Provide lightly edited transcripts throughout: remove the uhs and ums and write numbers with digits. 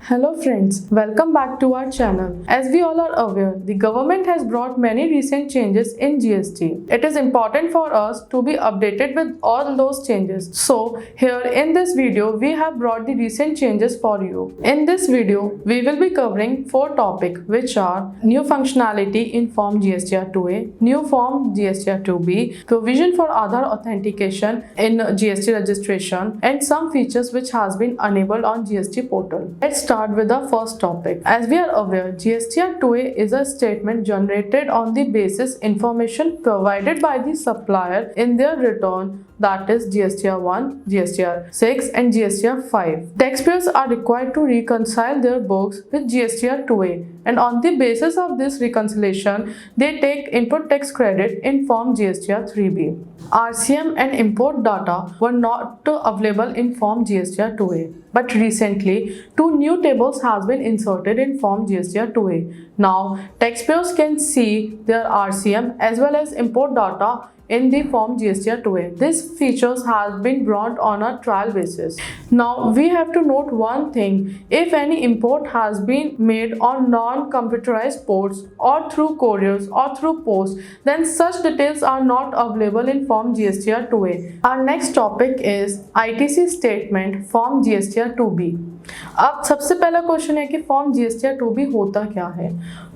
Hello friends, welcome back to our channel. As we all are aware, the government has brought many recent changes in GST. It is important for us to be updated with all those changes. So here in this video, we have brought the recent changes for you. In this video, we will be covering 4 topics which are new functionality in Form GSTR 2A, new Form GSTR 2B, provision for Aadhaar authentication in GST registration, and some features which has been enabled on GST portal. Let's start with the first topic. As we are aware, GSTR 2A is a statement generated on the basis information provided by the supplier in their return, that is GSTR 1, GSTR 6 and GSTR 5. Taxpayers are required to reconcile their books with GSTR 2A, and on the basis of this reconciliation, they take input tax credit in Form GSTR 3B. RCM and import data were not available in Form GSTR 2A, but recently 2 new tables has been inserted in Form GSTR 2A. Now, taxpayers can see their RCM as well as import data in the Form GSTR 2A. These features have been brought on a trial basis. Now we have to note one thing: if any import has been made on non-computerized ports or through couriers or through post, then such details are not available in Form GSTR 2A. Our next topic is ITC statement Form GSTR 2B. अब सबसे पहला question है कि form GSTR 2B होता क्या है?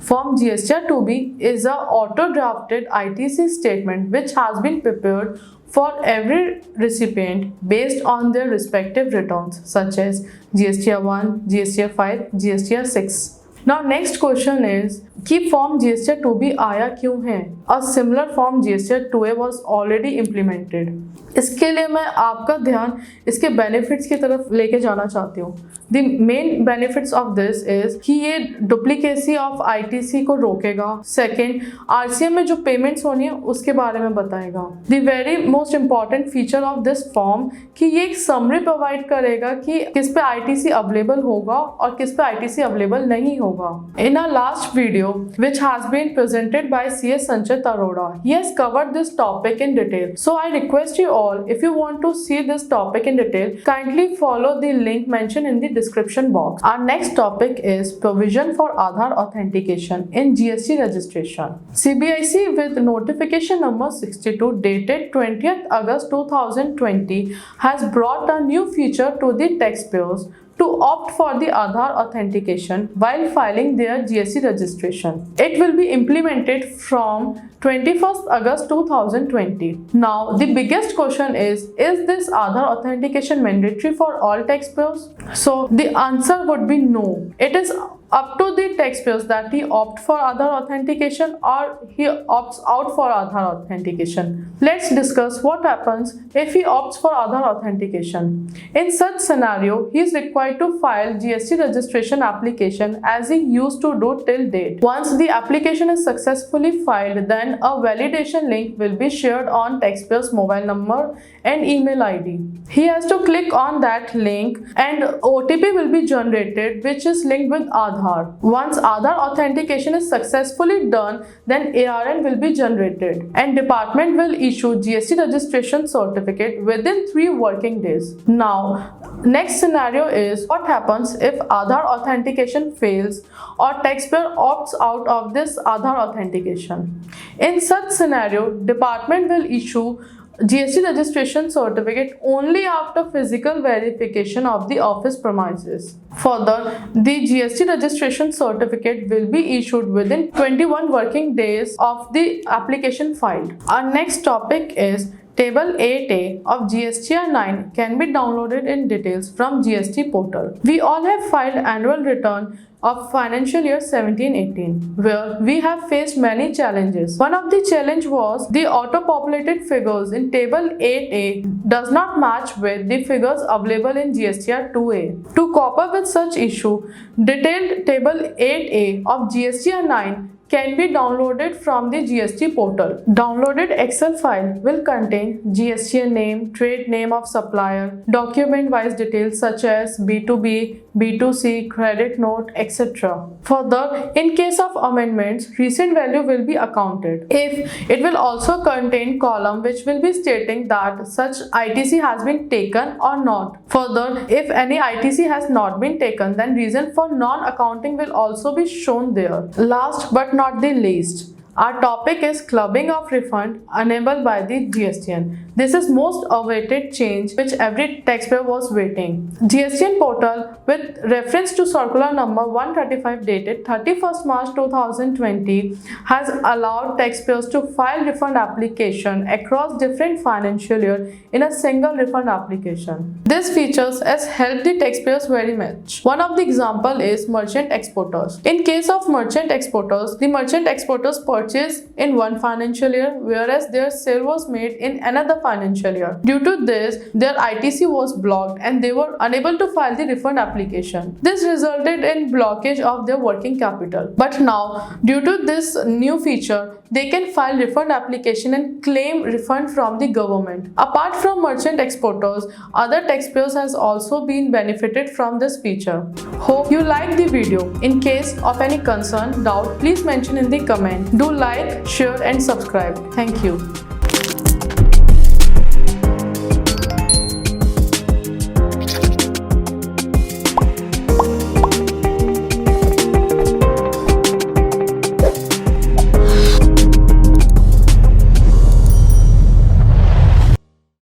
Form GSTR 2B is a auto drafted ITC statement which has been prepared for every recipient based on their respective returns such as GSTR 1, GSTR 5, GSTR 6. Now next question is कि form GSTR 2B आया क्यों है? A similar form GSTR 2A was already implemented. इसके लिए मैं आपका ध्यान इसके बेनिफिट्स की तरफ लेके जाना चाहती हूँ. The main benefits of this is कि ये डुप्लीकेसी ऑफ ITC को रोकेगा. सेकेंड, RCM में जो पेमेंट्स होनी है उसके बारे में बताएगा. The very most important feature of this form कि ये एक समरी प्रोवाइड करेगा कि किस पे ITC अवेलेबल होगा और किस पे ITC अवेलेबल नहीं होगा. In our last video which has been presented by CS Sanchit Arora, he has covered this topic in detail. So I request you all, if you want to see this topic in detail, kindly follow the link mentioned in the description box. Our next topic is provision for Aadhaar authentication in GST registration. CBIC with notification number 62 dated 20th August 2020 has brought a new feature to the taxpayers to opt for the Aadhaar authentication while filing their GST registration. It will be implemented from 21st August 2020. Now, the biggest question is this Aadhaar authentication mandatory for all taxpayers? So, the answer would be no. It is up to the taxpayers that he opt for Aadhaar authentication or he opts out for Aadhaar authentication. Let's discuss what happens if he opts for Aadhaar authentication. In such scenario, he is required to file GST registration application as he used to do till date. Once the application is successfully filed, then a validation link will be shared on taxpayer's mobile number and email ID. He has to click on that link and OTP will be generated which is linked with Aadhaar. Once Aadhaar authentication is successfully done, then ARN will be generated and department will issue GST registration certificate within 3 working days. Now, next scenario is what happens if Aadhaar authentication fails or taxpayer opts out of this Aadhaar authentication. In such scenario, department will issue GST registration certificate only after physical verification of the office premises. Further, the GST registration certificate will be issued within 21 working days of the application filed. Our next topic is Table 8A of GSTR 9 can be downloaded in details from GST portal. We all have filed annual return of financial year 17-18, where we have faced many challenges. One of the challenge was the auto-populated figures in table 8A does not match with the figures available in GSTR 2A. To cope up with such issue, detailed table 8A of GSTR 9 can be downloaded from the GST portal. Downloaded Excel file will contain GSTN name, trade name of supplier, document-wise details such as B2B, B2C, credit note, etc. Further, in case of amendments, recent value will be accounted. If it will also contain column which will be stating that such ITC has been taken or not. Further, if any ITC has not been taken, then reason for non-accounting will also be shown there. Last but not the least, our topic is clubbing of refund enabled by the GSTN. This is most awaited change which every taxpayer was waiting. GSTN portal with reference to circular number 135 dated 31st March 2020 has allowed taxpayers to file refund application across different financial year in a single refund application. This features has helped the taxpayers very much. One of the example is merchant exporters. In case of merchant exporters, the merchant exporters purchased in one financial year whereas their sale was made in another financial year. Due to this, their ITC was blocked and they were unable to file the refund application. This resulted in blockage of their working capital. But now, due to this new feature, they can file refund application and claim refund from the government. Apart from merchant exporters, other taxpayers has also been benefited from this feature. Hope you liked the video. In case of any concern, doubt, please mention in the comment. Do like, share and subscribe. Thank you.